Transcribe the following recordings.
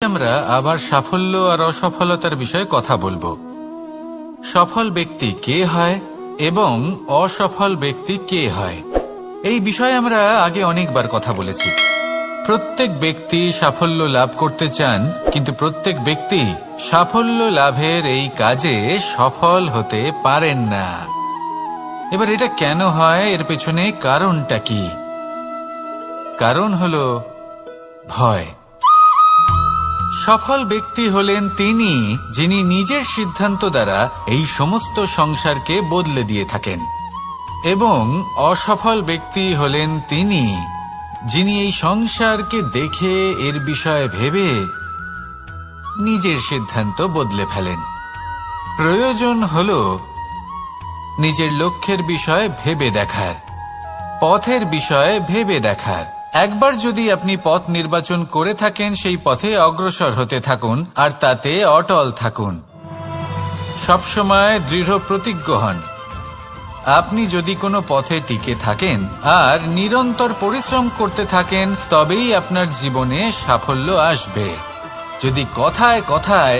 আমরা আবার সাফল্য আর অসফলতার বিষয়ে কথা বলবো। সফল ব্যক্তি কে হয় এবং অসফল ব্যক্তি কে হয়, এই বিষয়ে আমরা আগে অনেকবার কথা বলেছি। প্রত্যেক ব্যক্তি সাফল্য লাভ করতে চান, কিন্তু প্রত্যেক ব্যক্তি সাফল্য লাভের এই কাজে সফল হতে পারেন না। এবার এটা কেন হয়, এর পেছনে কারণটা কি? কারণ হলো ভয়। সফল ব্যক্তি হলেন তিনি যিনি নিজের সিদ্ধান্ত দ্বারা এই সমস্ত সংসারকে বদলে দিয়ে থাকেন, এবং অসফল ব্যক্তি হলেন তিনি যিনি এই সংসারকে দেখে এর বিষয়ে ভেবে নিজের সিদ্ধান্ত বদলে ফেলেন। প্রয়োজন হলো নিজের লক্ষ্যের বিষয়ে ভেবে দেখার, পথের বিষয়ে ভেবে দেখার। একবার যদি আপনি পথ নির্বাচন করে থাকেন, সেই পথে অগ্রসর হতে থাকুন আর তাতে অটল থাকুন। সবসময় দৃঢ় প্রতিজ্ঞ হন। আপনি যদি কোনো পথে টিকে থাকেন আর নিরন্তর পরিশ্রম করতে থাকেন, তবেই আপনার জীবনে সাফল্য আসবে। যদি কথায় কথায়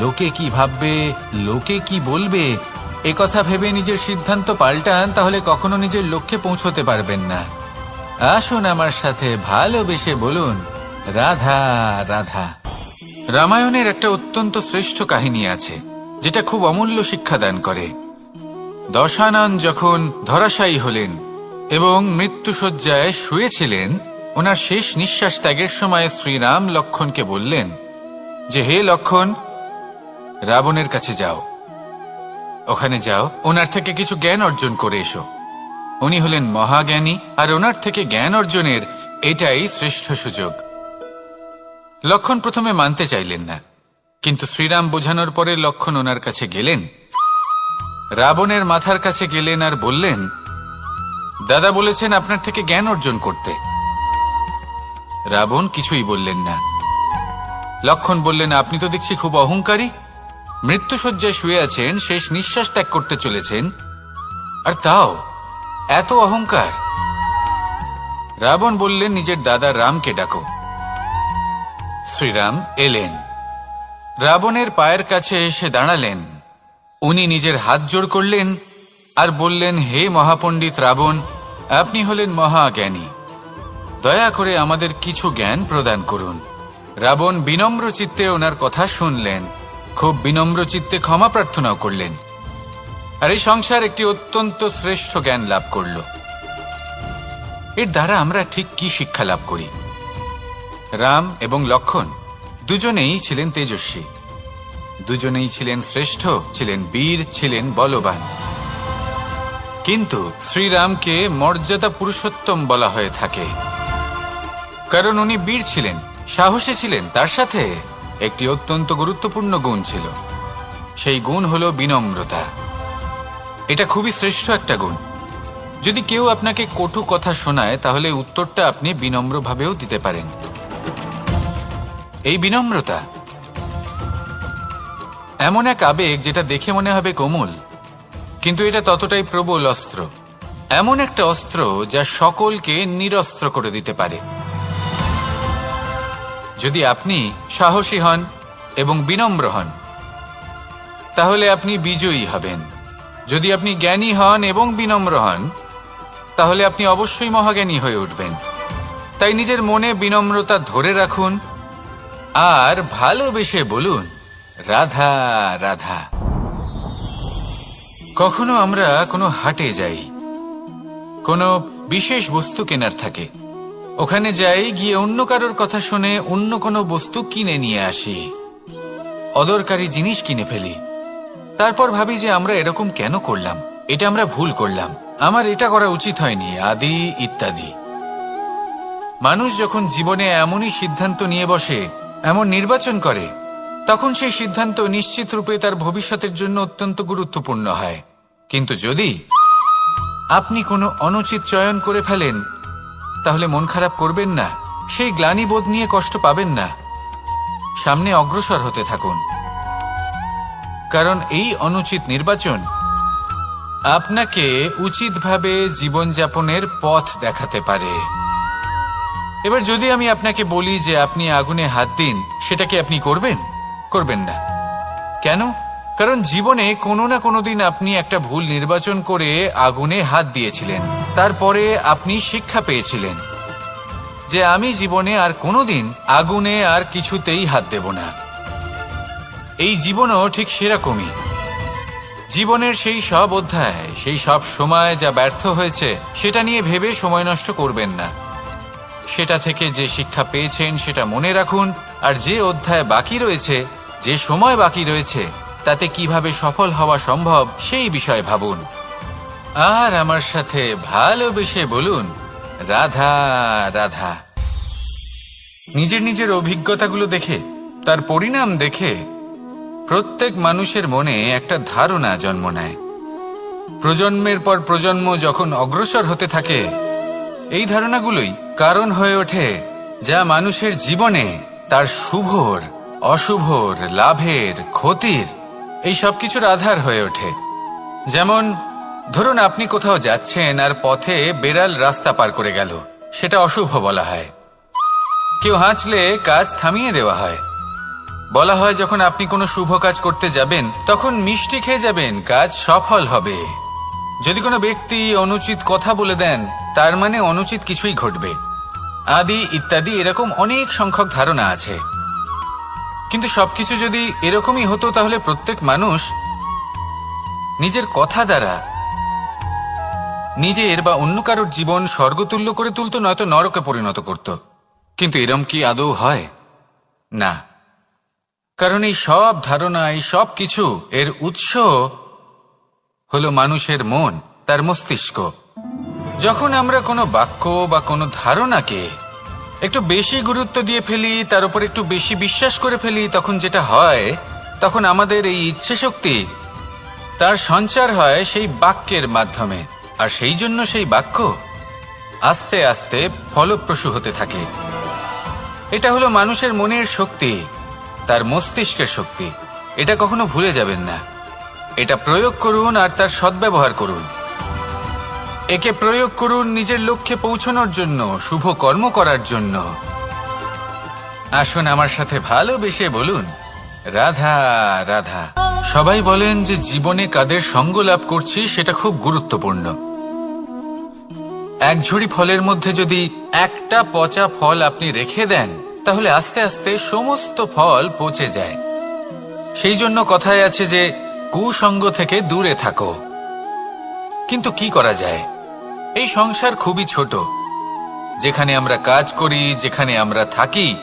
লোকে কি ভাববে, লোকে কি বলবে, এ কথা ভেবে নিজের সিদ্ধান্ত পাল্টান, তাহলে কখনো নিজের লক্ষ্যে পৌঁছতে পারবেন না। আসুন আমার সাথে ভালোবেসে বলুন, রাধা রাধা। রামায়ণের একটা অত্যন্ত শ্রেষ্ঠ কাহিনী আছে, যেটা খুব অমূল্য শিক্ষাদান করে। দশানন যখন ধরাশায়ী হলেন এবং মৃত্যুশয্যায় শুয়েছিলেন, ওনার শেষ নিঃশ্বাস ত্যাগের সময় শ্রীরাম লক্ষ্মণকে বললেন যে, হে লক্ষ্মণ, রাবণের কাছে যাও, ওখানে যাও, ওনার থেকে কিছু জ্ঞান অর্জন করে এসো। উনি হলেন মহাজ্ঞানী, আর ওনার থেকে জ্ঞান অর্জনের এটাই শ্রেষ্ঠ সুযোগ। লক্ষ্মণ প্রথমে মানতে চাইলেন না, কিন্তু শ্রীরাম বোঝানোর পরে লক্ষ্মণ ওনার কাছে গেলেন, রাবণের মাথার কাছে গেলেন আর বললেন, দাদা বলেছেন আপনার থেকে জ্ঞান অর্জন করতে। রাবণ কিছুই বললেন না। লক্ষ্মণ বললেন, আপনি তো দেখছি খুব অহংকারী, মৃত্যুশয্যায় শুয়ে আছেন, শেষ নিঃশ্বাস ত্যাগ করতে চলেছেন, আর তাও এত অহংকার। রাবণ বললেন, নিজের দাদা রামকে ডাকো। শ্রীরাম এলেন, রাবণের পায়ের কাছে এসে দাঁড়ালেন। উনি নিজের হাত জোড় করলেন আর বললেন, হে মহাপণ্ডিত রাবণ, আপনি হলেন মহাজ্ঞানী, দয়া করে আমাদের কিছু জ্ঞান প্রদান করুন। রাবণ বিনম্র চিত্তে ওনার কথা শুনলেন, খুব বিনম্র চিত্তে ক্ষমা প্রার্থনাও করলেন, আর এই সংসার একটি অত্যন্ত শ্রেষ্ঠ জ্ঞান লাভ করল। এর দ্বারা আমরা ঠিক কি শিক্ষা লাভ করি? রাম এবং লক্ষ্মণ দুজনেই ছিলেন তেজস্বী, দুজনেই ছিলেন শ্রেষ্ঠ, ছিলেন বীর, ছিলেন বলবান। কিন্তু শ্রীরামকে মর্যাদা পুরুষোত্তম বলা হয়ে থাকে, কারণ উনি বীর ছিলেন, সাহসী ছিলেন। তার সাথে একটি অত্যন্ত গুরুত্বপূর্ণ গুণ ছিল, সেই গুণ হলো বিনম্রতা। এটা খুবই শ্রেষ্ঠ একটা গুণ। যদি কেউ আপনাকে কটু কথা শোনায়, তাহলে উত্তরটা আপনি বিনম্রভাবেও দিতে পারেন। এই বিনম্রতা এমন এক আবেগ যেটা দেখে মনে হবে কোমল, কিন্তু এটা ততটাই প্রবল অস্ত্র। এমন একটা অস্ত্র যা সকলকে নিরস্ত্র করে দিতে পারে। যদি আপনি সাহসী হন এবং বিনম্র হন, তাহলে আপনি বিজয়ী হবেন। যদি আপনি জ্ঞানী হন এবং বিনম্র হন, তাহলে আপনি অবশ্যই মহাজ্ঞানী হয়ে উঠবেন। তাই নিজের মনে বিনম্রতা ধরে রাখুন আর ভালোবেসে বলুন, রাধা রাধা। কখনো আমরা কোনো হাটে যাই, কোনো বিশেষ বস্তু কেনার থাকে, ওখানে যাই, গিয়ে অন্য কারোর কথা শুনে অন্য কোনো বস্তু কিনে নিয়ে আসি, অদরকারি জিনিস কিনে ফেলি। তারপর ভাবি যে আমরা এরকম কেন করলাম, এটা আমরা ভুল করলাম, আমার এটা করা উচিত হয়নি, আদি ইত্যাদি। মানুষ যখন জীবনে এমনই সিদ্ধান্ত নিয়ে বসে, এমন নির্বাচন করে, তখন সেই সিদ্ধান্ত নিশ্চিত রূপে তার ভবিষ্যতের জন্য অত্যন্ত গুরুত্বপূর্ণ হয়। কিন্তু যদি আপনি কোনো অনুচিত চয়ন করে ফেলেন, তাহলে মন খারাপ করবেন না, সেই গ্লানিবোধ নিয়ে কষ্ট পাবেন না, সামনে অগ্রসর হতে থাকুন। কারণ এই অনুচিত নির্বাচন আপনাকে উচিতভাবে জীবনযাপনের পথ দেখাতে পারে। এবার যদি আমি আপনাকে বলি যে আপনি আগুনে হাত দিন, সেটা কি আপনি করবেন? করবেন না। কেন? কারণ জীবনে কোনো না কোনো দিন আপনি একটা ভুল নির্বাচন করে আগুনে হাত দিয়েছিলেন। তারপরে আপনি শিক্ষা পেয়েছিলেন যে আমি জীবনে আর কোনোদিন আগুনে আর কিছুতেই হাত দেব না। এই জীবনও ঠিক সেরকমই। জীবনের সেই সব অধ্যায়, সেই সব সময় যা ব্যর্থ হয়েছে, সেটা নিয়ে ভেবে সময় নষ্ট করবেন না। সেটা থেকে যে শিক্ষা পেয়েছেন সেটা মনে রাখুন, আর যে অধ্যায় বাকি রয়েছে, যে সময় বাকি রয়েছে, তাতে কিভাবে সফল হওয়া সম্ভব সেই বিষয়ে ভাবুন। আর আমার সাথে ভালোবেসে বলুন, রাধা রাধা। নিজের নিজের অভিজ্ঞতাগুলো দেখে, তার পরিণাম দেখে প্রত্যেক মানুষের মনে একটা ধারণা জন্ম নেয়। প্রজন্মের পর প্রজন্ম যখন অগ্রসর হতে থাকে, এই ধারণাগুলোই কারণ হয়ে ওঠে যা মানুষের জীবনে তার শুভর, অশুভর, লাভের, ক্ষতির এই সব কিছুর আধার হয়ে ওঠে। যেমন ধরুন আপনি কোথাও যাচ্ছেন আর পথে বেড়াল রাস্তা পার করে গেল, সেটা অশুভ বলা হয়। কেউ হাঁচলে কাজ থামিয়ে দেওয়া হয়। বলা হয় যখন আপনি কোনো শুভ কাজ করতে যাবেন তখন মিষ্টি খেয়ে যাবেন, কাজ সফল হবে। যদি কোনো ব্যক্তি অনুচিত কথা বলে দেন, তার মানে অনুচিত কিছুই ঘটবে, আদি ইত্যাদি। এরকম অনেক সংখ্যক ধারণা আছে। কিন্তু সবকিছু যদি এরকমই হতো, তাহলে প্রত্যেক মানুষ নিজের কথা দ্বারা নিজের বা অন্য কারোর জীবন স্বর্গতুল্য করে তুলত, নয়তো নরকে পরিণত করত। কিন্তু এরম কি আদৌ হয়? না। কারণ এই সব ধারণা, এই সব কিছু এর উৎস হলো মানুষের মন, তার মস্তিষ্ক। যখন আমরা কোনো বাক্য বা কোনো ধারণাকে একটু বেশি গুরুত্ব দিয়ে ফেলি, তার উপর একটু বেশি বিশ্বাস করে ফেলি, তখন যেটা হয়, তখন আমাদের এই ইচ্ছে শক্তি তার সঞ্চার হয় সেই বাক্যের মাধ্যমে। আর সেই জন্য সেই বাক্য আস্তে আস্তে ফলপ্রসূ হতে থাকে। এটা হলো মানুষের মনের শক্তি, তার মস্তিষ্কের শক্তি। এটা কখনো ভুলে যাবেন না। এটা প্রয়োগ করুন আর তার সদ্ব্যবহার করুন। একে প্রয়োগ করুন নিজের লক্ষ্যে পৌঁছানোর জন্য, শুভ কর্ম করার জন্য। আসুন আমার সাথে ভালোবেসে বলুন, রাধা রাধা। সবাই বলেন যে জীবনে কাদের সঙ্গ লাভ করছি সেটা খুব গুরুত্বপূর্ণ। এক ঝুড়ি ফলের মধ্যে যদি একটা পচা ফল আপনি রেখে দেন, তাহলে আস্তে আস্তে সমস্ত ফল পচে যায়। সেই জন্য কথায় আছে যে কুসঙ্গ থেকে দূরে থাকো। কিন্তু কি করা যায়? এই সংসার খুবই ছোট। যেখানে আমরা কাজ করি, যেখানে আমরা থাকি,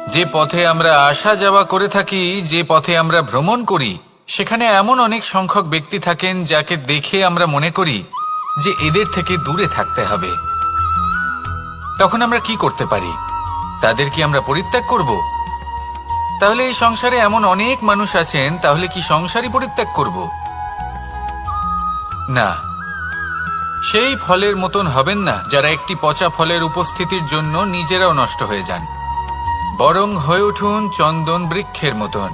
যে পথে আমরা আসা যাওয়া করে থাকি, যে পথে আমরা ভ্রমণ করি, সেখানে এমন অনেক সংখ্যক ব্যক্তি থাকেন যাকে দেখে আমরা মনে করি যে এদের থেকে দূরে থাকতে হবে। তখন আমরা কি করতে পারি? তাদের কি আমরা পরিত্যাগ করব? তাহলে এই সংসারে এমন অনেক মানুষ আছেন, তাহলে কি সংসারই পরিত্যাগ করব? না। সেই ফলের মতন হবেন না যারা একটি পচা ফলের উপস্থিতির জন্য নিজেরাও নষ্ট হয়ে যান। বরং হয়ে উঠুন চন্দন বৃক্ষের মতন,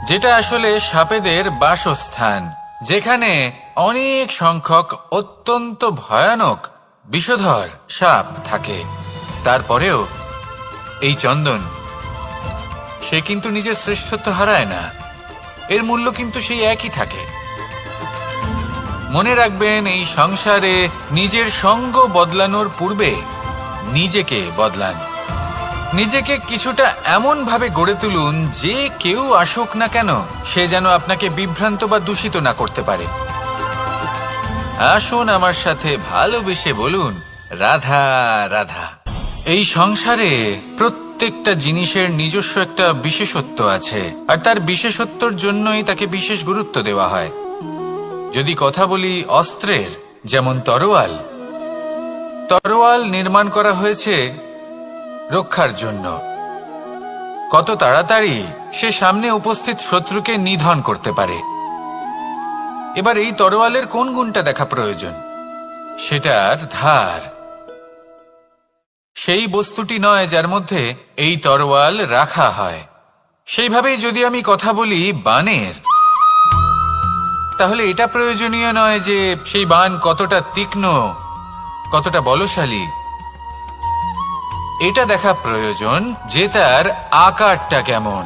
যেটা আসলে সাপেদের বাসস্থান, যেখানে অনেক সংখ্যক অত্যন্ত ভয়ানক বিষধর সাপ থাকে। তারপরেও এই চন্দন, সে কিন্তু নিজের শ্রেষ্ঠত্ব হারায় না। এর মূল্য কিন্তু সেই একই থাকে। মনে রাখবেন, এই সংসারে নিজের সঙ্গ বদলানোর পূর্বে নিজেকে বদলান। নিজেকে কিছুটা এমন ভাবে গড়ে তুলুন যে কেউ আসুক না কেন, সে যেন আপনাকে বিভ্রান্ত বা দূষিত না করতে পারে। আসুন আমার সাথে ভালোবেসে বলুন, রাধা রাধা। এই সংসারে প্রত্যেকটা জিনিসের নিজস্ব একটা বিশেষত্ব আছে, আর তার বিশেষত্বর জন্যই তাকে বিশেষ গুরুত্ব দেওয়া হয়। যদি কথা বলি অস্ত্রের, যেমন তরোয়াল। তরোয়াল নির্মাণ করা হয়েছে রক্ষার জন্য। কত তাড়াতাড়ি সে সামনে উপস্থিত শত্রুকে নিধন করতে পারে। এবার এই তরোয়ালের কোন গুণটা দেখা প্রয়োজন? সেটার ধার। সেই বস্তুটি নয় যার মধ্যে এই তরোয়াল রাখা হয়। সেইভাবেই যদি আমি কথা বলি বাণের, তাহলে এটা প্রয়োজনীয় নয় যে সেই বাণ কতটা তীক্ষ্ণ, কতটা বলশালী। এটা দেখা প্রয়োজন যে তার আকারটা কেমন।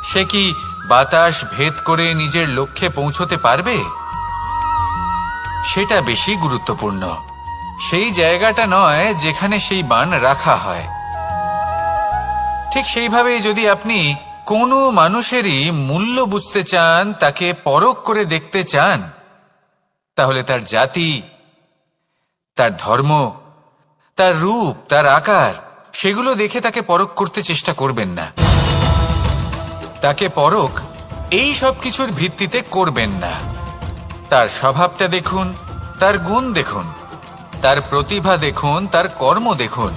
সে কি বাতাস ভেদ করে নিজের লক্ষ্যে পৌঁছতে পারবে? সেটা বেশি গুরুত্বপূর্ণ। সেই জায়গাটা নয় যেখানে সেই বাণ রাখা হয়। ঠিক সেইভাবে যদি আপনি কোনো মানুষেরই মূল্য বুঝতে চান, তাকে পরখ করে দেখতে চান, তাহলে তার জাতি, তার ধর্ম, তার রূপ, তার আকার, সেগুলো দেখে তাকে পরখ করতে চেষ্টা করবেন না। তাকে পরখ এই সব কিছুর ভিত্তিতে করবেন না। তার স্বভাবটা দেখুন, তার গুণ দেখুন, তার প্রতিভা দেখুন, তার কর্ম দেখুন,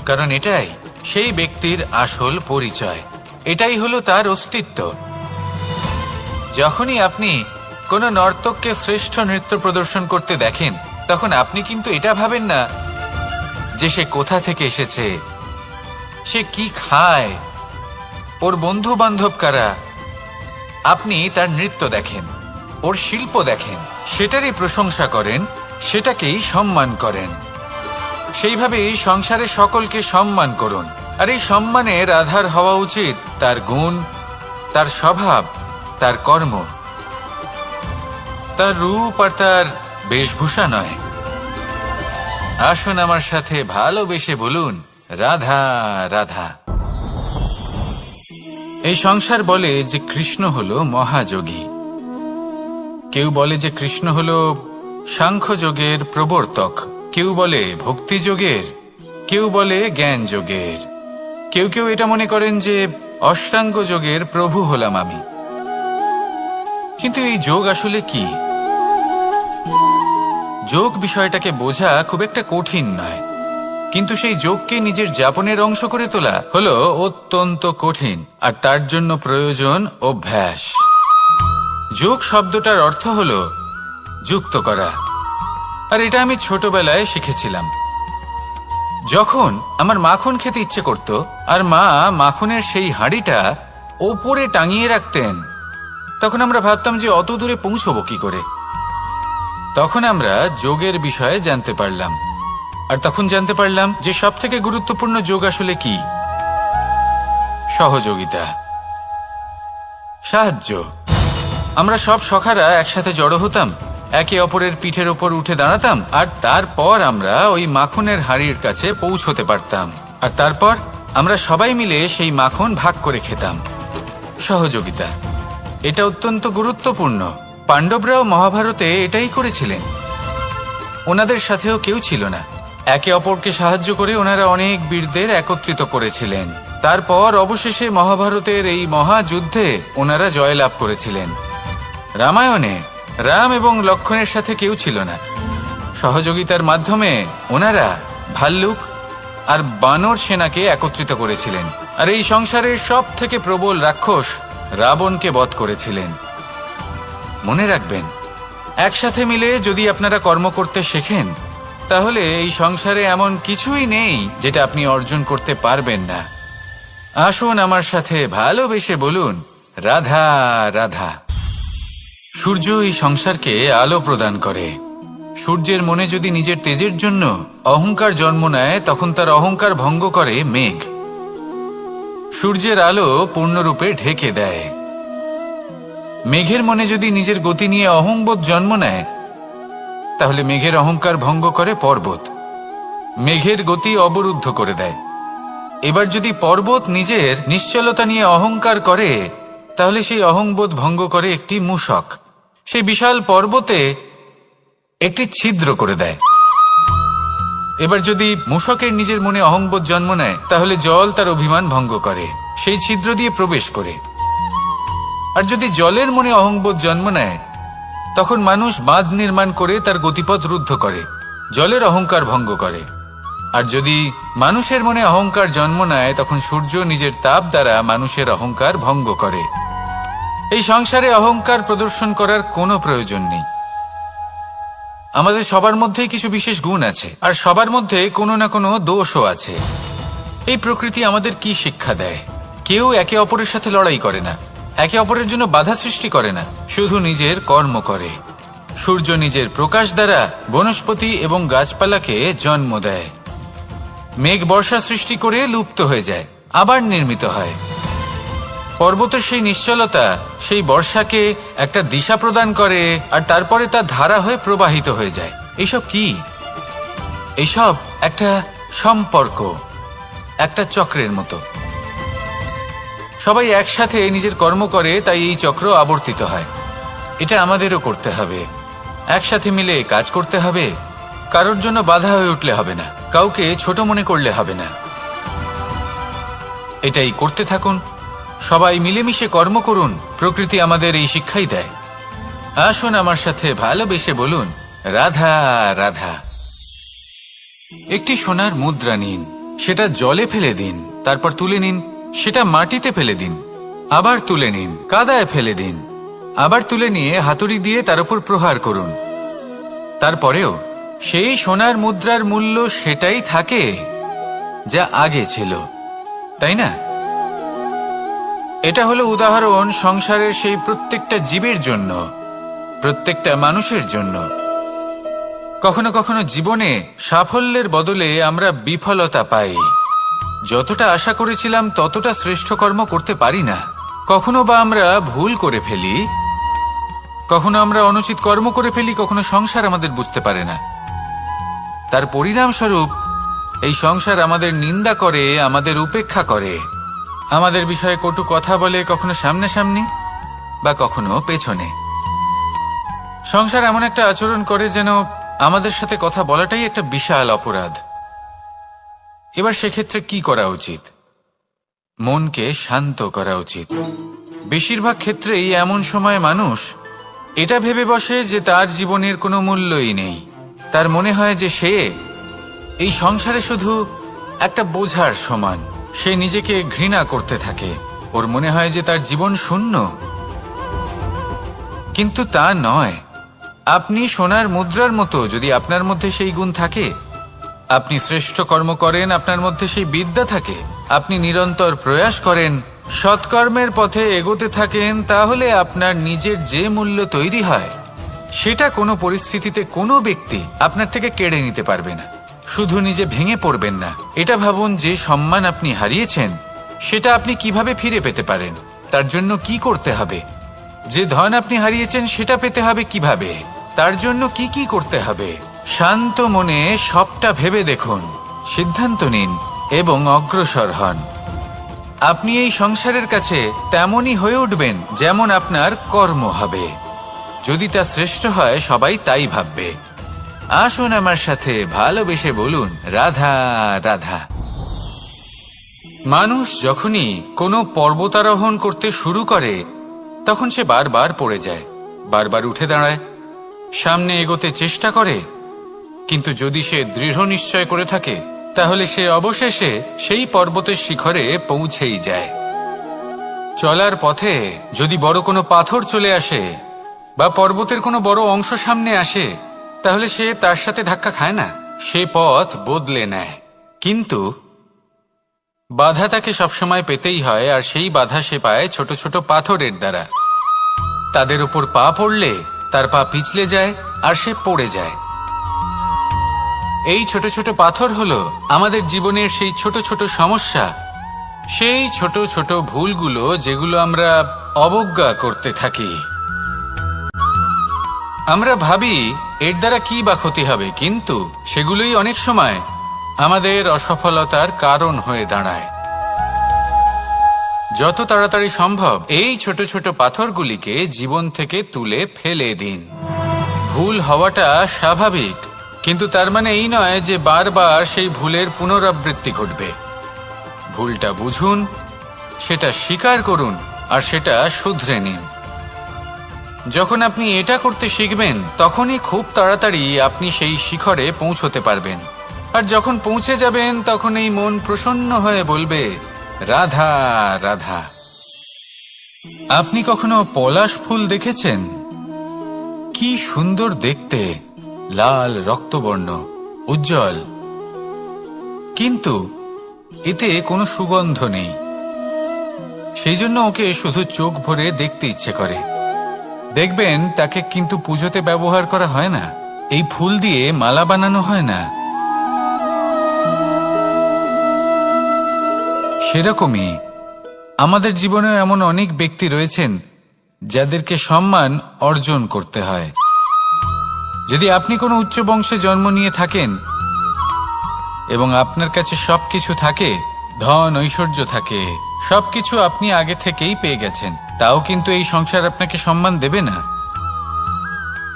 কারণ এটাই সেই ব্যক্তির আসল পরিচয়। এটাই হলো তার অস্তিত্ব। যখনই আপনি কোনো নর্তককে শ্রেষ্ঠ নৃত্য প্রদর্শন করতে দেখেন, তখন আপনি কিন্তু এটা ভাবেন না যে সে কোথা থেকে এসেছে, সে কি খায়, ওর বন্ধু বান্ধব কারা। আপনি তার নৃত্য দেখেন, ওর শিল্প দেখেন, সেটারই প্রশংসা করেন, সেটাকেই সম্মান করেন। সেইভাবেই সংসারে সকলকে সম্মান করুন। আর এই সম্মানের আধার হওয়া উচিত তার গুণ, তার স্বভাব, তার কর্ম, তার রূপ আর তার বেশভূষা নয়। আসুন আমার সাথে ভালোবেসে বলুন, রাধা রাধা। এই সংসার বলে যে কৃষ্ণ হলো মহাযোগী। কেউ বলে যে কৃষ্ণ হলো সাংখ্যযোগের প্রবর্তক, কেউ বলে ভক্তিযোগের, কেউ বলে জ্ঞান যোগের, কেউ কেউ এটা মনে করেন যে অষ্টাঙ্গ যোগের প্রভু হলাম আমি। কিন্তু এই যোগ আসলে কি? যোগ বিষয়টাকে বোঝা খুব একটা কঠিন নয়, কিন্তু সেই যোগকে নিজের যাপনের অংশ করে তোলা হলো অত্যন্ত কঠিন, আর তার জন্য প্রয়োজন অভ্যাস। যোগ শব্দটার অর্থ হলো যুক্ত করা, আর এটা আমি ছোটবেলায় শিখেছিলাম। যখন আমার মাখন খেতে ইচ্ছে করত আর মা মাখনের সেই হাঁড়িটা ওপরে টাঙিয়ে রাখতেন, তখন আমরা ভাবতাম যে অত দূরে পৌঁছবো কি করে। তখন আমরা যোগের বিষয়ে জানতে পারলাম, আর তখন জানতে পারলাম যে সব থেকে গুরুত্বপূর্ণ যোগ আসলে কি? সহযোগিতা, সাহায্য। আমরা সব সখারা একসাথে জড়ো হতাম, একে অপরের পিঠের ওপর উঠে দাঁড়াতাম, আর তারপর আমরা ওই মাখনের হাঁড়ির কাছে পৌঁছতে পারতাম, আর তারপর আমরা সবাই মিলে সেই মাখন ভাগ করে খেতাম। সহযোগিতা, এটা অত্যন্ত গুরুত্বপূর্ণ। পাণ্ডবরাও মহাভারতে এটাই করেছিলেন। ওনাদের সাথেও কেউ ছিল না, একে অপরকে সাহায্য করে ওনারা অনেক বীরদের একত্রিত করেছিলেন। তারপর অবশেষে মহাভারতের এই মহাযুদ্ধে ওনারা জয়লাভ করেছিলেন। রামায়ণে রাম এবং লক্ষ্মণের সাথে কেউ ছিল না। সহযোগিতার মাধ্যমে ওনারা ভাল্লুক আর বানর সেনাকে একত্রিত করেছিলেন, আর এই সংসারের সব থেকে প্রবল রাক্ষস রাবণকে বধ করেছিলেন। মনে রাখবেন, একসাথে মিলে যদি আপনারা কর্ম করতে শেখেন, তাহলে এই সংসারে এমন কিছুই নেই যেটা আপনি অর্জন করতে পারবেন না। আসুন আমার সাথে ভালোবেসে বলুন, রাধা রাধা। সূর্য এই সংসারকে আলো প্রদান করে। সূর্যের মনে যদি নিজের তেজের জন্য অহংকার জন্ম নেয়, তখন তার অহংকার ভঙ্গ করে মেঘ। সূর্যের আলো পূর্ণরূপে ঢেকে দেয়। মেঘের মনে যদি নিজের গতি নিয়ে অহংবোধ জন্ম নেয়, তাহলে মেঘের অহংকার ভঙ্গ করে পর্বত। মেঘের গতি অবরুদ্ধ করে দেয়। এবার যদি পর্বত নিজের নিশ্চলতা নিয়ে অহংকার করে, তাহলে সেই অহংবোধ ভঙ্গ করে একটি মূষক। সেই বিশাল পর্বতে একটি ছিদ্র করে দেয়। এবার যদি মূষকের নিজের মনে অহংবোধ জন্ম নেয়, তাহলে জল তার অভিমান ভঙ্গ করে, সেই ছিদ্র দিয়ে প্রবেশ করে। আর যদি জলের মনে অহংবোধ জন্ম নেয়, তখন মানুষ বাঁধ নির্মাণ করে তার গতিপথ রুদ্ধ করে, জলের অহংকার ভঙ্গ করে। আর যদি মানুষের মনে অহংকার জন্ম নেয়, তখন সূর্য নিজের তাপ দ্বারা মানুষের অহংকার ভঙ্গ করে। এই সংসারে অহংকার প্রদর্শন করার কোনো প্রয়োজন নেই। আমাদের সবার মধ্যেই কিছু বিশেষ গুণ আছে, আর সবার মধ্যে কোনো না কোনো দোষও আছে। এই প্রকৃতি আমাদের কি শিক্ষা দেয়? কেউ একে অপরের সাথে লড়াই করে না, একে অপরের জন্য বাধা সৃষ্টি করে না, শুধু নিজের কর্ম করে। সূর্য নিজের প্রকাশ দ্বারা বনস্পতি এবং গাছপালাকে জন্ম দেয়। মেঘ বর্ষা সৃষ্টি করে লুপ্ত হয়ে যায়, আবার নির্মিত হয়। পর্বতের সেই নিশ্চলতা সেই বর্ষাকে একটা দিশা প্রদান করে, আর তারপরে তা ধারা হয়ে প্রবাহিত হয়ে যায়। এইসব কি? এইসব একটা সম্পর্ক, একটা চক্রের মতো। সবাই একসাথে নিজের কর্ম করে, তাই এই চক্র আবর্তিত হয়। এটা আমাদেরও করতে হবে, একসাথে মিলে কাজ করতে হবে। কারোর জন্য বাধা হয়ে উঠলে হবে না, কাউকে ছোট মনে করলে হবে না। এটাই করতে থাকুন, সবাই মিলেমিশে কর্ম করুন। প্রকৃতি আমাদের এই শিক্ষাই দেয়। আসুন আমার সাথে ভালোবেসে বলুন, রাধা রাধা। একটি সোনার মুদ্রা নিন, সেটা জলে ফেলে দিন, তারপর তুলে নিন। সেটা মাটিতে ফেলে দিন, আবার তুলে নিন, কাদায় ফেলে দিন, আবার তুলে নিয়ে হাতুড়ি দিয়ে তার উপর প্রহার করুন। তারপরেও সেই সোনার মুদ্রার মূল্য সেটাই থাকে যা আগে ছিল, তাই না? এটা হলো উদাহরণ সংসারের সেই প্রত্যেকটা জীবের জন্য, প্রত্যেকটা মানুষের জন্য। কখনো কখনো জীবনে সাফল্যের বদলে আমরা বিফলতা পাই। যতটা আশা করেছিলাম ততটা শ্রেষ্ঠ কর্ম করতে পারি না। কখনো বা আমরা ভুল করে ফেলি, কখনো আমরা অনুচিত কর্ম করে ফেলি, কখনো সংসার আমাদের বুঝতে পারে না। তার পরিণামস্বরূপ এই সংসার আমাদের নিন্দা করে, আমাদের উপেক্ষা করে, আমাদের বিষয়ে কটু কথা বলে, কখনো সামনাসামনি বা কখনো পেছনে। সংসার এমন একটা আচরণ করে যেন আমাদের সাথে কথা বলাটাই একটা বিশাল অপরাধ। এবার সেক্ষেত্রে কি করা উচিত? মনকে শান্ত করা উচিত। বেশিরভাগ ক্ষেত্রেই এমন সময় মানুষ এটা ভেবে বসে যে তার জীবনের কোনো মূল্যই নেই। তার মনে হয় যে সে এই সংসারে শুধু একটা বোঝার সমান। সে নিজেকে ঘৃণা করতে থাকে, ওর মনে হয় যে তার জীবন শূন্য। কিন্তু তা নয়। আপনি সোনার মুদ্রার মতো, যদি আপনার মধ্যে সেই গুণ থাকে, আপনি শ্রেষ্ঠ কর্ম করেন, আপনার মধ্যে সেই বিদ্যা থাকে, আপনি নিরন্তর প্রয়াস করেন, সৎকর্মের পথে এগোতে থাকেন, তাহলে আপনার নিজের যে মূল্য তৈরি হয় সেটা কোনো পরিস্থিতিতে কোনো ব্যক্তি আপনার থেকে কেড়ে নিতে পারবে না। শুধু নিজে ভেঙে পড়বেন না, এটা ভাবুন যে সম্মান আপনি হারিয়েছেন সেটা আপনি কিভাবে ফিরে পেতে পারেন, তার জন্য কি করতে হবে। যে ধন আপনি হারিয়েছেন সেটা পেতে হবে কিভাবে, তার জন্য কি কি করতে হবে। শান্ত মনে সবটা ভেবে দেখুন, সিদ্ধান্ত নিন এবং অগ্রসর হন। আপনি এই সংসারের কাছে তেমনই হয়ে উঠবেন যেমন আপনার কর্ম হবে। যদি তা শ্রেষ্ঠ হয় সবাই তাই ভাববে। আসুন আমার সাথে ভালোবেসে বলুন, রাধা রাধা। মানুষ যখনই কোনো পর্বতারোহণ করতে শুরু করে তখন সে বারবার পড়ে যায়, বারবার উঠে দাঁড়ায়, সামনে এগোতে চেষ্টা করে। কিন্তু যদি সে দৃঢ় নিশ্চয় করে থাকে তাহলে সে অবশেষে সেই পর্বতের শিখরে পৌঁছেই যায়। চলার পথে যদি বড় কোনো পাথর চলে আসে বা পর্বতের কোনো বড় অংশ সামনে আসে তাহলে সে তার সাথে ধাক্কা খায় না, সে পথ বদলে নেয়। কিন্তু বাধা তাকে সবসময় পেতেই হয়, আর সেই বাধা সে পায় ছোট ছোট পাথরের দ্বারা। তাদের উপর পা পড়লে তার পা পিছলে যায় আর সে পড়ে যায়। এই ছোট ছোট পাথর হলো আমাদের জীবনের সেই ছোট ছোট সমস্যা, সেই ছোট ছোট ভুলগুলো যেগুলো আমরা অবজ্ঞা করতে থাকি। আমরা ভাবি এর দ্বারা কি বা ক্ষতি হবে, কিন্তু সেগুলোই অনেক সময় আমাদের অসফলতার কারণ হয়ে দাঁড়ায়। যত তাড়াতাড়ি সম্ভব এই ছোট ছোট পাথরগুলিকে জীবন থেকে তুলে ফেলে দিন। ভুল হওয়াটা স্বাভাবিক, কিন্তু তার মানে এই নয় যে বারবার সেই ভুলের পুনরাবৃত্তি ঘটবে। ভুলটা বুঝুন, সেটা স্বীকার করুন আর সেটা শুধরে নিন। যখন আপনি এটা করতে শিখবেন তখনই খুব তাড়াতাড়ি আপনি সেই শিখরে পৌঁছতে পারবেন। আর যখন পৌঁছে যাবেন তখন এই মন প্রসন্ন হয়ে বলবে, রাধা রাধা। আপনি কখনো পলাশ ফুল দেখেছেন? কি সুন্দর দেখতে, লাল রক্তবর্ণ, উজ্জ্বল, কিন্তু এতে কোনো সুগন্ধ নেই। সেই জন্য ওকে শুধু চোখ ভরে দেখতে ইচ্ছে করে। দেখবেন তাকে কিন্তু পুজোতে ব্যবহার করা হয় না, এই ফুল দিয়ে মালা বানানো হয় না। সেরকমই আমাদের জীবনে এমন অনেক ব্যক্তি রয়েছেন যাদেরকে সম্মান অর্জন করতে হয়। যদি আপনি কোনো উচ্চ বংশে জন্ম নিয়ে থাকেন এবং আপনার কাছে সবকিছু থাকে, ধন ঐশ্বর্য থাকে, সবকিছু আপনি আগে থেকেই পেয়ে গেছেন, তাও কিন্তু এই সংসার আপনাকে সম্মান দেবে না।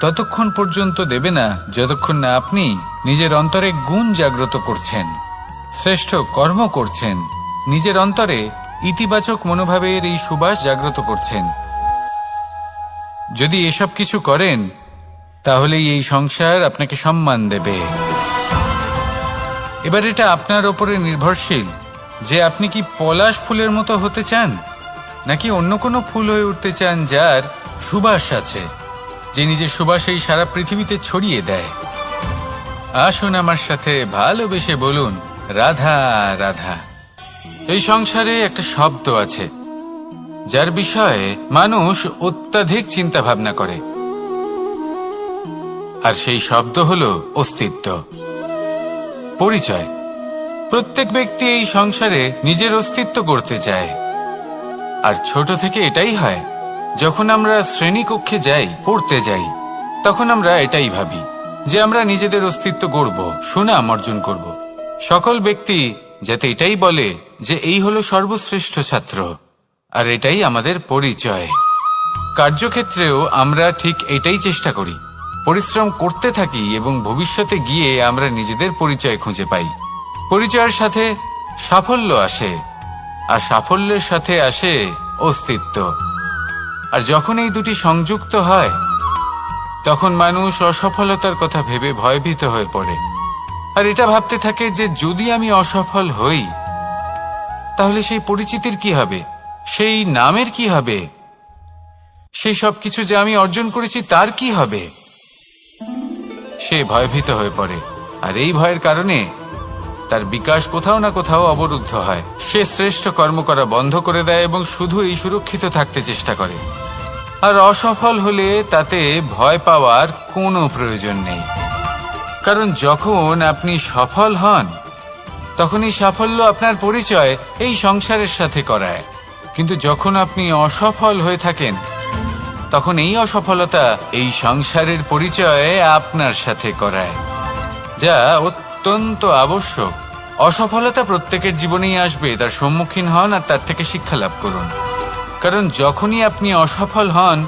ততক্ষণ পর্যন্ত দেবে না যতক্ষণ না আপনি নিজের অন্তরে গুণ জাগ্রত করছেন, শ্রেষ্ঠ কর্ম করছেন, নিজের অন্তরে ইতিবাচক মনোভাবের এই সুবাস জাগ্রত করছেন। যদি এসব কিছু করেন তাহলেই এই সংসার আপনাকে সম্মান দেবে। এবার এটা আপনার ওপরে নির্ভরশীল যে আপনি কি পলাশ ফুলের মতো হতে চান, নাকি অন্য কোনো ফুল হয়ে উঠতে চান যার সুবাস আছে, যে নিজের সুবাস এই সারা পৃথিবীতে ছড়িয়ে দেয়। আসুন আমার সাথে ভালোবেসে বলুন, রাধা রাধা। এই সংসারে একটা শব্দ আছে যার বিষয়ে মানুষ অত্যাধিক চিন্তা ভাবনা করে, আর সেই শব্দ হলো অস্তিত্ব, পরিচয়। প্রত্যেক ব্যক্তি এই সংসারে নিজের অস্তিত্ব করতে চায়, আর ছোট থেকে এটাই হয়। যখন আমরা শ্রেণীকক্ষে যাই, পড়তে যাই, তখন আমরা এটাই ভাবি যে আমরা নিজেদের অস্তিত্ব গড়ব, সুনাম অর্জন করব। সকল ব্যক্তি যাতে এটাই বলে যে এই হলো সর্বশ্রেষ্ঠ ছাত্র, আর এটাই আমাদের পরিচয়। কার্যক্ষেত্রেও আমরা ঠিক এটাই চেষ্টা করি, পরিশ্রম করতে থাকি এবং ভবিষ্যতে গিয়ে আমরা নিজেদের পরিচয় খুঁজে পাই। পরিচয়ের সাথে সাফল্য আসে, আর সাফল্যের সাথে আসে অস্তিত্ব। আর যখন এই দুটি সংযুক্ত হয় তখন মানুষ অসফলতার কথা ভেবে ভয়ভীত হয়ে পড়ে, আর এটা ভাবতে থাকে যে যদি আমি অসফল হই তাহলে সেই পরিচিতির কি হবে, সেই নামের কি হবে, সেই সব কিছু যে আমি অর্জন করেছি তার কি হবে। সে ভয়ভীত হয়ে পড়ে, আর এই ভয়ের কারণে তার বিকাশ কোথাও না কোথাও অবরুদ্ধ হয়। সে শ্রেষ্ঠ কর্ম করা বন্ধ করে দেয় এবং শুধু এই সুরক্ষিত থাকতে চেষ্টা করে। আর অসফল হলে তাতে ভয় পাওয়ার কোনো প্রয়োজন নেই, কারণ যখন আপনি সফল হন তখন এই সাফল্য আপনার পরিচয় এই সংসারের সাথে করায়। কিন্তু যখন আপনি অসফল হয়ে থাকেন তখন এই অসফলতা এই সংসারের পরিচয় আপনার সাথে করায়, যা অত্যন্ত আবশ্যক। অসফলতা প্রত্যেকের জীবনেই আসবে, তার সম্মুখীন হন আর তার থেকে শিক্ষা লাভ করুন। কারণ যখনই আপনি অসফল হন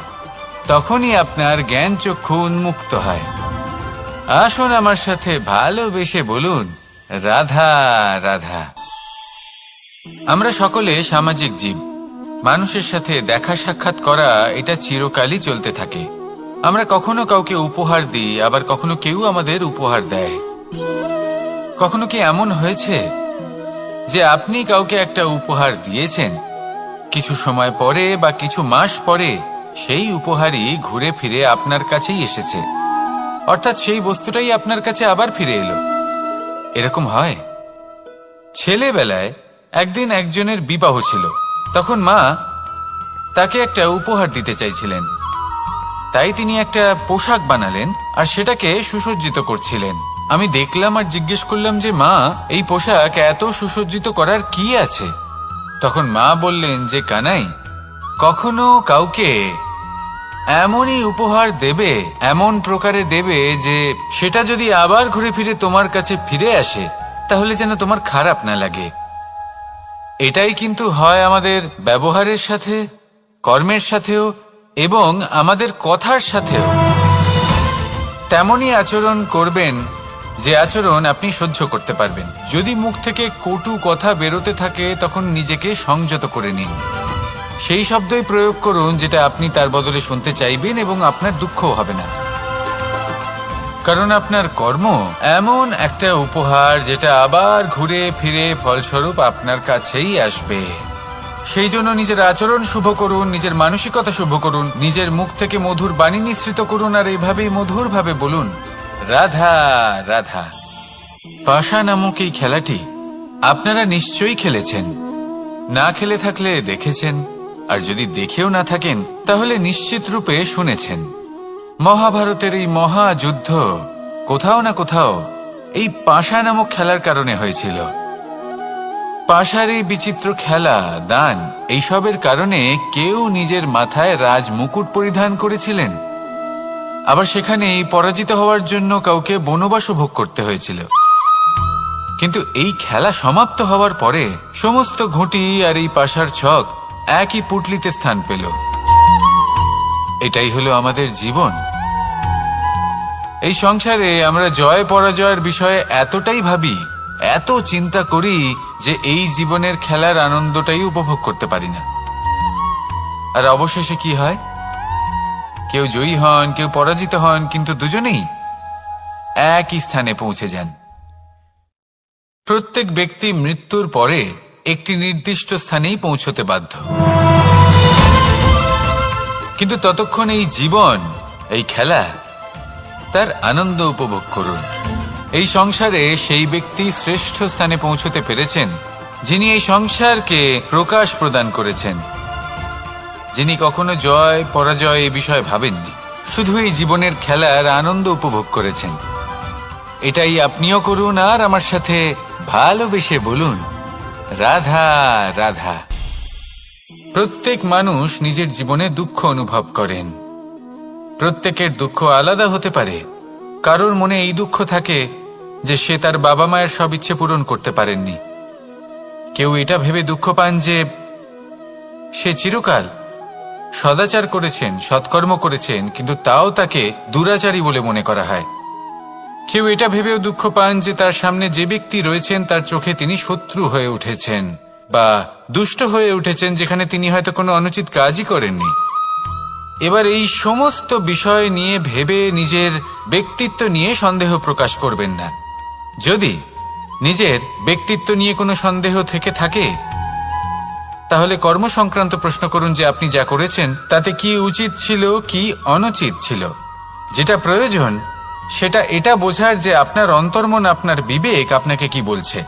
তখনই আপনার জ্ঞান চক্ষু উন্মুক্ত হয়। আসুন আমার সাথে ভালোবেসে বলুন, রাধা রাধা। আমরা সকলে সামাজিক জীব। মানুষের সাথে দেখা সাক্ষাৎ করা এটা চিরকালই চলতে থাকে। আমরা কখনো কাউকে উপহার দিই, আবার কখনো কেউ আমাদের উপহার দেয়। কখনো কি এমন হয়েছে যে আপনি কাউকে একটা উপহার দিয়েছেন, কিছু সময় পরে বা কিছু মাস পরে সেই উপহারই ঘুরে ফিরে আপনার কাছেই এসেছে, অর্থাৎ সেই বস্তুটাই আপনার কাছে আবার ফিরে এলো? এরকম হয়। ছেলেবেলায় একদিন একজনের বিবাহ ছিল, তখন মা তাকে একটা উপহার দিতে চাইছিলেন, তাই তিনি একটা পোশাক বানালেন আর সেটাকে সুসজ্জিত করছিলেন। আমি দেখলাম আর জিজ্ঞেস করলাম যে মা, এই পোশাক এত সুসজ্জিত করার কি আছে? তখন মা বললেন যে কানাই, কখনো কাউকে এমনই উপহার দেবে, এমন প্রকারে দেবে যে সেটা যদি আবার ঘুরে ফিরে তোমার কাছে ফিরে আসে তাহলে যেন তোমার খারাপ না লাগে। এটাই কিন্তু হয় আমাদের ব্যবহারের সাথে, কর্মের সাথেও এবং আমাদের কথার সাথেও। তেমনই আচরণ করবেন যে আচরণ আপনি সহ্য করতে পারবেন। যদি মুখ থেকে কটু কথা বেরোতে থাকে তখন নিজেকে সংযত করে নিন। সেই শব্দই প্রয়োগ করুন যেটা আপনি তার বদলে শুনতে চাইবেন এবং আপনার দুঃখও হবে না। কারণ আপনার কর্ম এমন একটা উপহার যেটা আবার ঘুরে ফিরে ফলস্বরূপ আপনার কাছেই আসবে। সেই জন্য নিজের আচরণ শুভ করুন, নিজের মানসিকতা শুভ করুন, নিজের মুখ থেকে মধুর বাণী নিঃসৃত করুন, আর এইভাবেই মধুরভাবে বলুন, রাধা রাধা। পাশা নামক এই খেলাটি আপনারা নিশ্চয়ই খেলেছেন, না খেলে থাকলে দেখেছেন, আর যদি দেখেও না থাকেন তাহলে নিশ্চিত রূপে শুনেছেন। মহাভারতের এই মহাযুদ্ধ কোথাও না কোথাও এই পাশা নামক খেলার কারণে হয়েছিল। পাশারি, বিচিত্র খেলা, দান এইসবের কারণে কেউ নিজের মাথায় রাজ মুকুট পরিধান করেছিলেন, আবার সেখানেই পরাজিত হওয়ার জন্য কাউকে বনবাসও ভোগ করতে হয়েছিল। কিন্তু এই খেলা সমাপ্ত হওয়ার পরে সমস্ত ঘুঁটি আর এই পাশার ছক একই পুটলিতে স্থান পেল। এটাই হলো আমাদের জীবন। এই সংসারে আমরা জয় পরাজয়ের বিষয়ে এতটাই ভাবি, এত চিন্তা করি যে এই জীবনের খেলার আনন্দটাই উপভোগ করতে পারি না। আর অবশেষে কি হয়? কেউ জয়ী হন, কেউ পরাজিত হন, কিন্তু দুজনেই একই স্থানে পৌঁছে যান। প্রত্যেক ব্যক্তি মৃত্যুর পরে একটি নির্দিষ্ট স্থানেই পৌঁছতে বাধ্য, কিন্তু ততক্ষণ এই জীবন, এই খেলা, তার আনন্দ উপভোগ করুন। এই সংসারে সেই ব্যক্তি শ্রেষ্ঠ স্থানে পৌঁছতে পেরেছেন যিনি এই সংসারকে প্রকাশ প্রদান করেছেন, যিনি কখনো জয় পরাজয় এ বিষয়ে ভাবেননি, শুধু এই জীবনের খেলার আনন্দ উপভোগ করেছেন। এটাই আপনিও করুন আর আমার সাথে ভালোবেসে বলুন, রাধা রাধা। প্রত্যেক মানুষ নিজের জীবনে দুঃখ অনুভব করেন। প্রত্যেকের দুঃখ আলাদা হতে পারে। কারোর মনে এই দুঃখ থাকে যে সে তার বাবা মায়ের সব ইচ্ছে পূরণ করতে পারেননি। কেউ এটা ভেবে দুঃখ পান যে সে চিরকাল সদাচার করেছেন, সৎকর্ম করেছেন, কিন্তু তাও তাকে দুরাচারী বলে মনে করা হয়। কেউ এটা ভেবেও দুঃখ পান যে তার সামনে যে ব্যক্তি রয়েছেন তার চোখে তিনি শত্রু হয়ে উঠেছেন বা দুষ্ট হয়ে উঠেছেন, যেখানে তিনি হয়তো কোনো অনুচিত কাজই করেননি। এবার এই সমস্ত বিষয় নিয়ে ভেবে নিজের ব্যক্তিত্ব নিয়ে সন্দেহ প্রকাশ করবেন না। যদি নিজের ব্যক্তিত্ব নিয়ে কোনো সন্দেহ থেকে থাকে, তাহলে কর্ম সংক্রান্ত প্রশ্ন করুন যে আপনি যা করেছেন তাতে কি উচিত ছিল, কি অনুচিত ছিল। যেটা প্রয়োজন সেটা এটা বোঝার যে আপনার অন্তর্মন, আপনার বিবেক আপনাকে কি বলছে,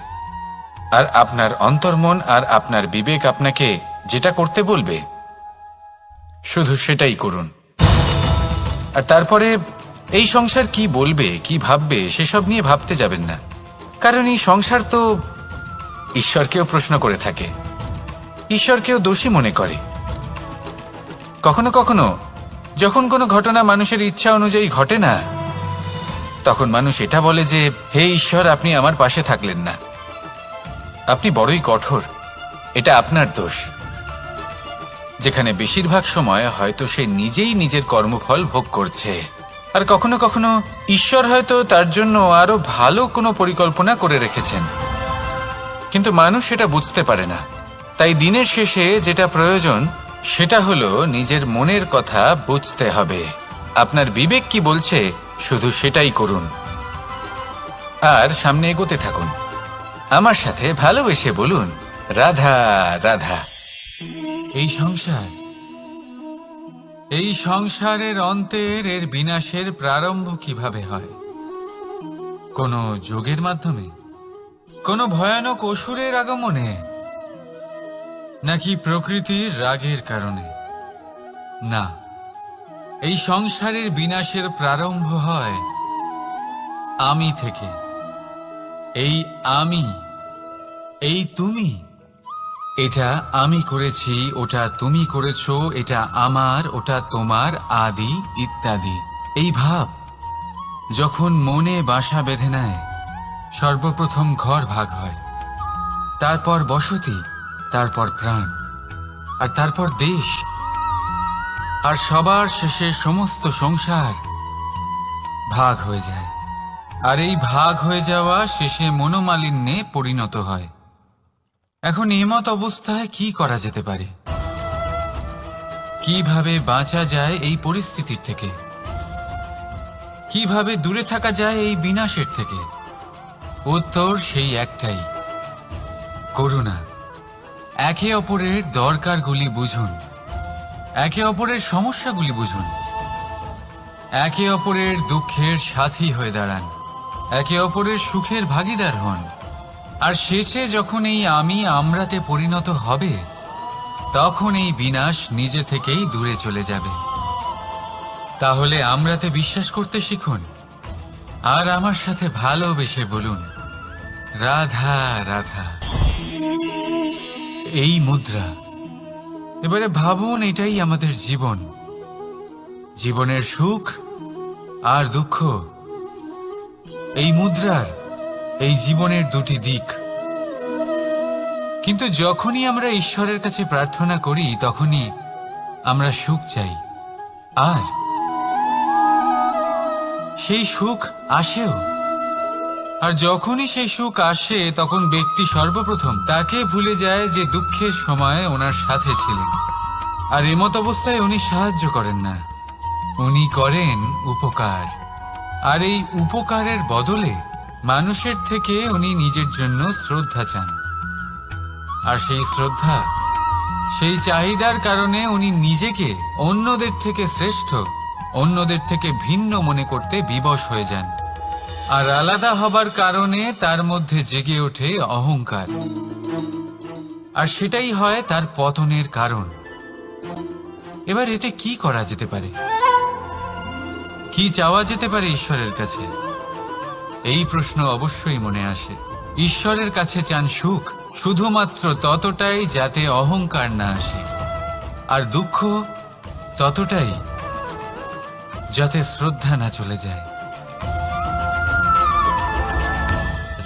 আর আপনার অন্তর্মন আর আপনার বিবেক আপনাকে যেটা করতে বলবে শুধু সেটাই করুন। আর তারপরে এই সংসার কি বলবে, কি ভাববে সেসব নিয়ে ভাবতে যাবেন না, কারণ এই সংসার তো ঈশ্বরকেও প্রশ্ন করে থাকে, ঈশ্বরকেও দোষী মনে করে। কখনো কখনো যখন কোনো ঘটনা মানুষের ইচ্ছা অনুযায়ী ঘটে না, তখন মানুষ এটা বলে যে হে ঈশ্বর, আপনি আমার পাশে থাকলেন না, আপনি বড়ই কঠোর, এটা আপনার দোষ। যেখানে বেশিরভাগ সময় হয়তো সে নিজেই নিজের কর্মফল ভোগ করছে। আর কখনো কখনো ঈশ্বর হয়তো তার জন্য আরো ভালো কোনো পরিকল্পনা করে রেখেছেন, কিন্তু মানুষ সেটা বুঝতে পারে না। তাই দিনের শেষে যেটা প্রয়োজন সেটা হলো নিজের মনের কথা বুঝতে হবে। আপনার বিবেক কি বলছে শুধু সেটাই করুন আর সামনে এগোতে থাকুন। আমার সাথে ভালোবেসে বলুন, রাধা রাধা। এই সংসারের অন্তের, এর বিনাশের প্রারম্ভ কিভাবে হয়? কোন যোগের মাধ্যমে, কোন ভয়ানক অসুরের আগমনে, নাকি প্রকৃতির রাগের কারণে? না, এই সংসারের বিনাশের প্রারম্ভ হয় আমি থেকে। এই আমি, এই তুমি, এটা আমি করেছি, ওটা তুমি করেছো, এটা আমার, ওটা তোমার, আদি ইত্যাদি। এই ভাব যখন মনে বাসা বেঁধে নেয়, সর্বপ্রথম ঘর ভাগ হয়, তারপর বসতি, তারপর প্রাণ, আর তারপর দেশ, আর সবার শেষে সমস্ত সংসার ভাগ হয়ে যায়। আর এই ভাগ হয়ে যাওয়া শেষে মনোমালিন্যে পরিণত হয়। এখন এমত অবস্থায় কি করা যেতে পারে? কিভাবে বাঁচা যায় এই পরিস্থিতির থেকে? কিভাবে দূরে থাকা যায় এই বিনাশের থেকে? উত্তর সেই একটাই, করুণা। একে অপরের দরকারগুলি বুঝুন, একে অপরের সমস্যাগুলি বুঝুন, একে অপরের দুঃখের সাথী হয়ে দাঁড়ান, একে অপরের সুখের ভাগীদার হন। আর শেষে যখন এই আমি আমরাতে পরিণত হবে, তখন এই বিনাশ নিজে থেকেই দূরে চলে যাবে। তাহলে আমরাতে বিশ্বাস করতে শিখুন আর আমার সাথে ভালোবেসে বলুন, রাধা রাধা। এই মুদ্রা, এবারে ভাবুন এটাই আমাদের জীবন, জীবনের সুখ আর দুঃখ। এই মুদ্রার, এই জীবনের দুটি দিক। কিন্তু যখনই আমরা ঈশ্বরের কাছে প্রার্থনা করি তখনই আমরা সুখ চাই, আর সেই সুখ আসেও। আর যখনই সেই সুখ আসে তখন ব্যক্তি সর্বপ্রথম তাকে ভুলে যায় যে দুঃখের সময় ওনার সাথে ছিলেন। আর এমত অবস্থায় উনি সাহায্য করেন না, উনি করেন উপকার। আর এই উপকারের বদলে মানুষের থেকে উনি নিজের জন্য শ্রদ্ধা চান। আর সেই শ্রদ্ধা, সেই চাহিদার কারণে উনি নিজেকে অন্যদের থেকে শ্রেষ্ঠ, অন্যদের থেকে ভিন্ন মনে করতে বিবশ হয়ে যান। আর আলাদা হবার কারণে তার মধ্যে জেগে ওঠে অহংকার, আর সেটাই হয় তার পতনের কারণ। এবার এতে কি করা যেতে পারে, কি চাওয়া যেতে পারে ঈশ্বরের কাছে? এই প্রশ্ন অবশ্যই মনে আসে। ঈশ্বরের কাছে চান সুখ, শুধুমাত্র ততটাই যাতে অহংকার না আসে, আর দুঃখ ততটাই যাতে শ্রদ্ধা না চলে যায়।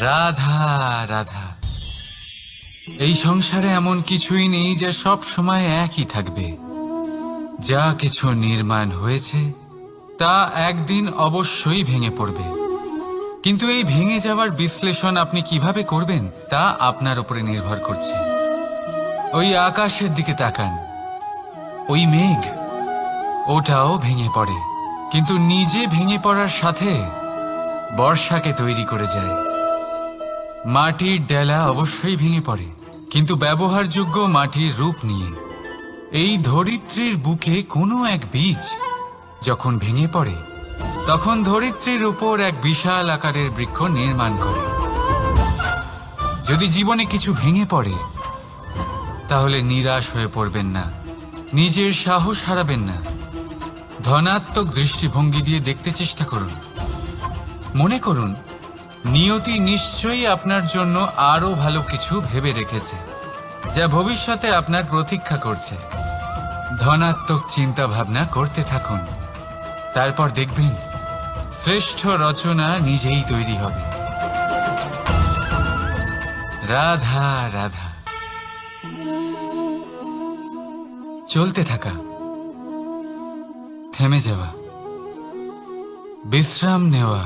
রাধা রাধা। এই সংসারে এমন কিছুই নেই যে সব সময় একই থাকবে। যা কিছু নির্মাণ হয়েছে তা একদিন অবশ্যই ভেঙে পড়বে, কিন্তু এই ভেঙে যাওয়ার বিশ্লেষণ আপনি কিভাবে করবেন তা আপনার উপরে নির্ভর করছে। ওই আকাশের দিকে তাকান, ওই মেঘ, ওটাও ভেঙে পড়ে, কিন্তু নিজে ভেঙে পড়ার সাথে বর্ষাকে তৈরি করে যায়। মাটির ডেলা অবশ্যই ভেঙে পড়ে, কিন্তু ব্যবহারযোগ্য মাটির রূপ নিয়ে। এই ধরিত্রীর বুকে কোনো এক বীজ যখন ভেঙে পড়ে তখন ধরিত্রীর উপর এক বিশাল আকারের বৃক্ষ নির্মাণ করে। যদি জীবনে কিছু ভেঙে পড়ে তাহলে নিরাশ হয়ে পড়বেন না, নিজের সাহস হারাবেন না। ধনাত্মক দৃষ্টিভঙ্গি দিয়ে দেখতে চেষ্টা করুন। মনে করুন নিয়তি নিশ্চয়ই আপনার জন্য আরো ভালো কিছু ভেবে রেখেছে, যা ভবিষ্যতে আপনার প্রতীক্ষা করছে। ধনাত্মক চিন্তা ভাবনা করতে থাকুন, তারপর দেখবেন শ্রেষ্ঠ রচনা নিজেই তৈরি হবে। রাধা রাধা। চলতে থাকা, থেমে যাওয়া, বিশ্রাম নেওয়া,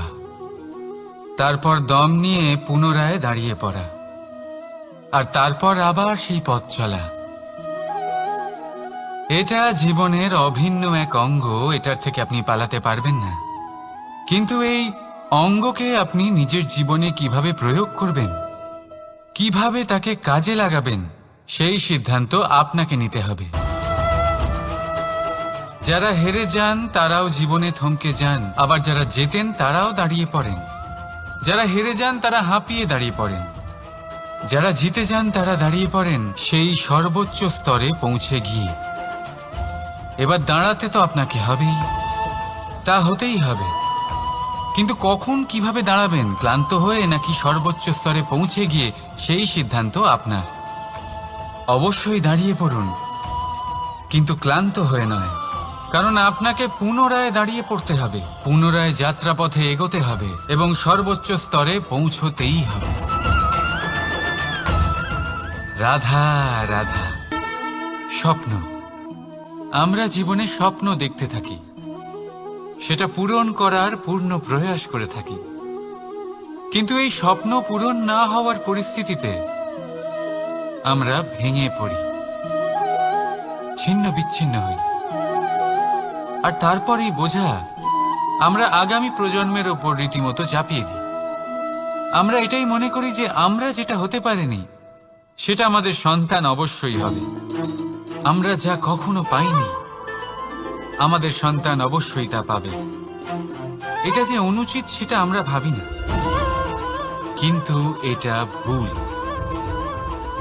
তারপর দম নিয়ে পুনরায় দাঁড়িয়ে পড়া, আর তারপর আবার সেই পথ চলা। এটা জীবনের অভিন্ন এক অঙ্গ, এটার থেকে আপনি পালাতে পারবেন না। কিন্তু এই অঙ্গকে আপনি নিজের জীবনে কিভাবে প্রয়োগ করবেন, কিভাবে তাকে কাজে লাগাবেন, সেই সিদ্ধান্ত আপনাকে নিতে হবে। যারা হেরে যান তারাও জীবনে থমকে যান, আবার যারা জেতেন তারাও দাঁড়িয়ে পড়েন। যারা হেরে যান তারা হাঁপিয়ে দাঁড়িয়ে পড়েন, যারা জিতে যান তারা দাঁড়িয়ে পড়েন সেই সর্বোচ্চ স্তরে পৌঁছে গিয়ে। এবার দাঁড়াতে তো আপনাকে হবেই, তা হতেই হবে। কিন্তু কখন, কিভাবে দাঁড়াবেন, ক্লান্ত হয়ে নাকি সর্বোচ্চ স্তরে পৌঁছে গিয়ে, সেই সিদ্ধান্ত আপনার। অবশ্যই দাঁড়িয়ে পড়ুন, কিন্তু ক্লান্ত হয়ে নয়, কারণ আপনাকে পুনরায় দাঁড়িয়ে পড়তে হবে, পুনরায় যাত্রাপথে এগোতে হবে এবং সর্বোচ্চ স্তরে পৌঁছতেই হবে। রাধা রাধা। স্বপ্ন, আমরা জীবনে স্বপ্ন দেখতে থাকি, সেটা পূরণ করার পূর্ণ প্রয়াস করে থাকি। কিন্তু এই স্বপ্ন পূরণ না হওয়ার পরিস্থিতিতে আমরা ভেঙে পড়ি, ছিন্ন বিচ্ছিন্ন হই, আর তারপর এই বোঝা আমরা আগামী প্রজন্মের ওপর রীতিমতো চাপিয়ে দিই। আমরা এটাই মনে করি যে আমরা যেটা হতে পারিনি সেটা আমাদের সন্তান অবশ্যই হবে। আমরা যা কখনো পাইনি আমাদের সন্তান অবশ্যই তা পাবে। এটা যে অনুচিত সেটা আমরা ভাবি না, কিন্তু এটা ভুল,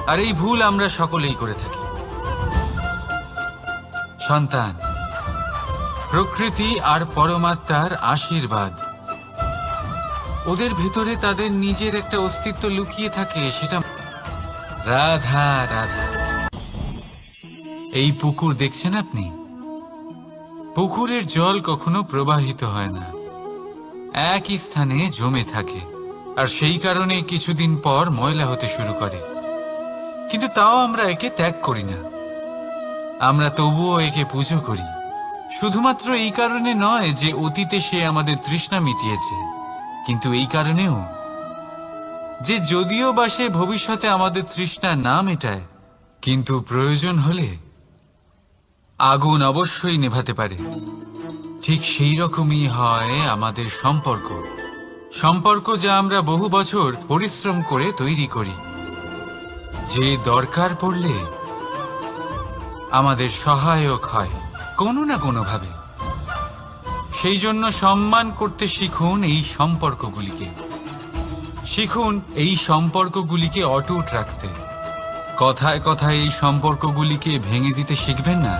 আর এই ভুল আমরা সকলেই করে থাকি। সন্তান প্রকৃতি আর পরমাত্মার আশীর্বাদ। ওদের ভেতরে তাদের নিজের একটা অস্তিত্ব লুকিয়ে থাকে, সেটা রাধা রাধা। এই পুকুর দেখছেন আপনি? পুকুরের জল কখনো প্রবাহিত হয় না, একই স্থানে জমে থাকে, আর সেই কারণে কিছুদিন পর ময়লা হতে শুরু করে। কিন্তু তাও আমরা একে ত্যাগ করি না, আমরা তবুও একে পুজো করি। শুধুমাত্র এই কারণে নয় যে অতীতে সে আমাদের তৃষ্ণা মিটিয়েছে, কিন্তু এই কারণেও যে যদিও বা সে ভবিষ্যতে আমাদের তৃষ্ণা না মেটায়, কিন্তু প্রয়োজন হলে আগুন অবশ্যই নেভাতে পারে। ঠিক সেই রকমই হয় আমাদের সম্পর্ক যা আমরা বহু বছর পরিশ্রম করে তৈরি করি, যে দরকার পড়লে আমাদের সহায়ক হয় কোনো না কোনোভাবে। সেই জন্য সম্মান করতে শিখুন এই সম্পর্কগুলিকে, শিখুন এই সম্পর্কগুলিকে অটুট রাখতে। কথায় কথায় এই সম্পর্কগুলিকে ভেঙে দিতে শিখবেন না।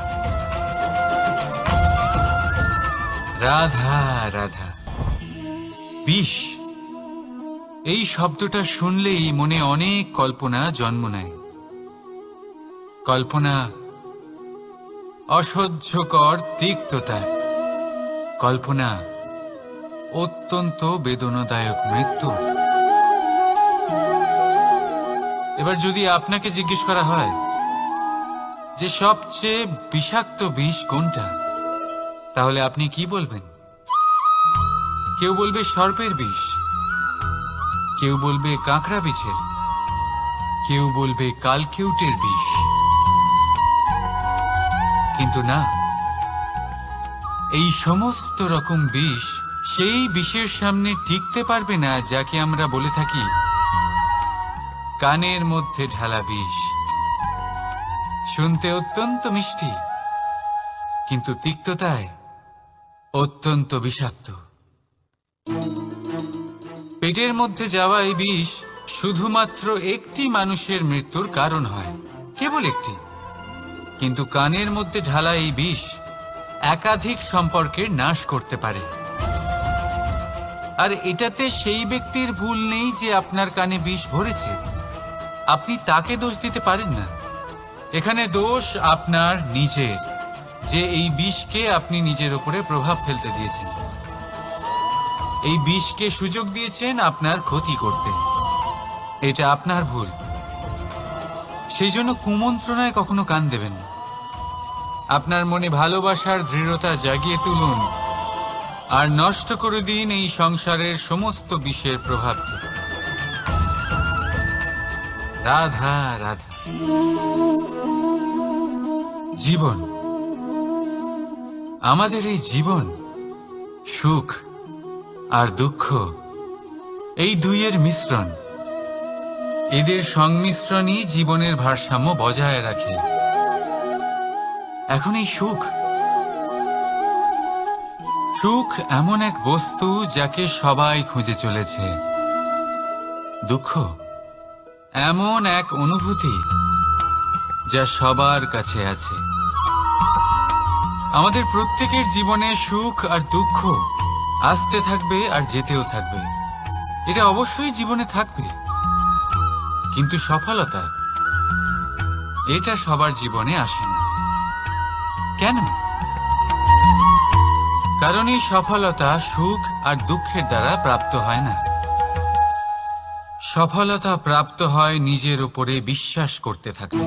রাধা রাধা। বিষ, এই শব্দটা শুনলেই মনে অনেক কল্পনা জন্ম নেয়। কল্পনা অসহ্যকর তিক্ততা, কল্পনা অত্যন্ত বেদনাদায়ক মৃত্যু। এবার যদি আপনাকে জিজ্ঞেস করা হয় যে সবচেয়ে বিষাক্ত বিষ কোনটা, তাহলে আপনি কি বলবেন? কেউ বলবে সর্পের বিষ, কেউ বলবে কাঁকড়া বিছের, কেউ বলবে কালকিউটের বিষ। কিন্তু না, এই সমস্ত রকম বিষ সেই বিষের সামনে টিকতে পারবে না যাকে আমরা বলে থাকি কানের মধ্যে ঢালা বিষ। শুনতে অত্যন্ত মিষ্টি, কিন্তু তিক্ততায় অত্যন্ত বিষাক্ত। পেটের মধ্যে যাওয়া এই বিষ শুধুমাত্র একটি মানুষের মৃত্যুর কারণ হয়, কেবল একটি। কিন্তু কানের মধ্যে ঢালা এই বিষ একাধিক সম্পর্কের নাশ করতে পারে। আর এটাতে সেই ব্যক্তির ভুল নেই যে আপনার কানে বিষ ভরেছে, আপনি তাকে দোষ দিতে পারেন না। এখানে দোষ আপনার নিজের, যে এই বিষকে আপনি নিজের উপরে প্রভাব ফেলতে দিয়েছেন, এই বিষকে সুযোগ দিয়েছেন আপনার ক্ষতি করতে। এটা আপনার ভুল। সেই জন্য কুমন্ত্রণায় কখনো কান দেবেন না। আপনার মনে ভালোবাসার দৃঢ়তা জাগিয়ে তুলুন আর নষ্ট করে দিন এই সংসারের সমস্ত বিষের প্রভাবকে। রাধা রাধা। জীবন, আমাদের এই জীবন, সুখ আর দুঃখ, এই দুইয়ের মিশ্রণ। এদের সংমিশ্রণই জীবনের ভারসাম্য বজায় রাখে। এখন এই সুখ এমন এক বস্তু যাকে সবাই খুঁজে চলেছে। দুঃখ এমন এক অনুভূতি যা সবার কাছে আছে। আমাদের প্রত্যেকের জীবনে সুখ আর দুঃখ আসতে থাকবে আর যেতেও থাকবে, এটা অবশ্যই জীবনে থাকবে। কিন্তু সফলতা, এটা সবার জীবনে আসে না। কেন? কারণ এই সফলতা সুখ আর দুঃখের দ্বারা প্রাপ্ত হয় না। সফলতা প্রাপ্ত হয় নিজের উপরে বিশ্বাস করতে থাকলে।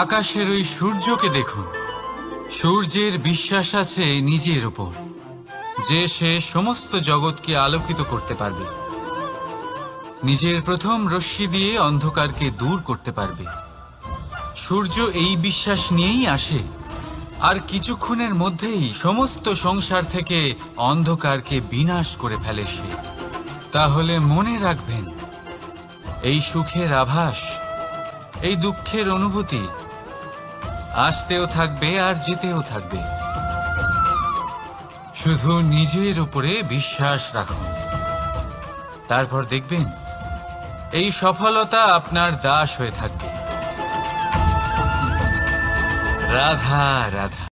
আকাশের ওই সূর্যকে দেখুন, সূর্যের বিশ্বাস আছে নিজের উপর যে সে সমস্ত জগৎকে আলোকিত করতে পারবে, নিজের প্রথম রশ্মি দিয়ে অন্ধকারকে দূর করতে পারবে। সূর্য এই বিশ্বাস নিয়েই আসে, আর কিছুক্ষণের মধ্যেই সমস্ত সংসার থেকে অন্ধকারকে বিনাশ করে ফেলে সে। তাহলে মনে রাখবেন, এই সুখের আভাস, এই দুঃখের অনুভূতি আসতেও থাকবে আর যেতেও থাকবে। শুধু নিজের উপরে বিশ্বাস রাখুন, তারপর দেখবেন এই সফলতা আপনার দাস হয়ে থাকবে। রাধা রাধা।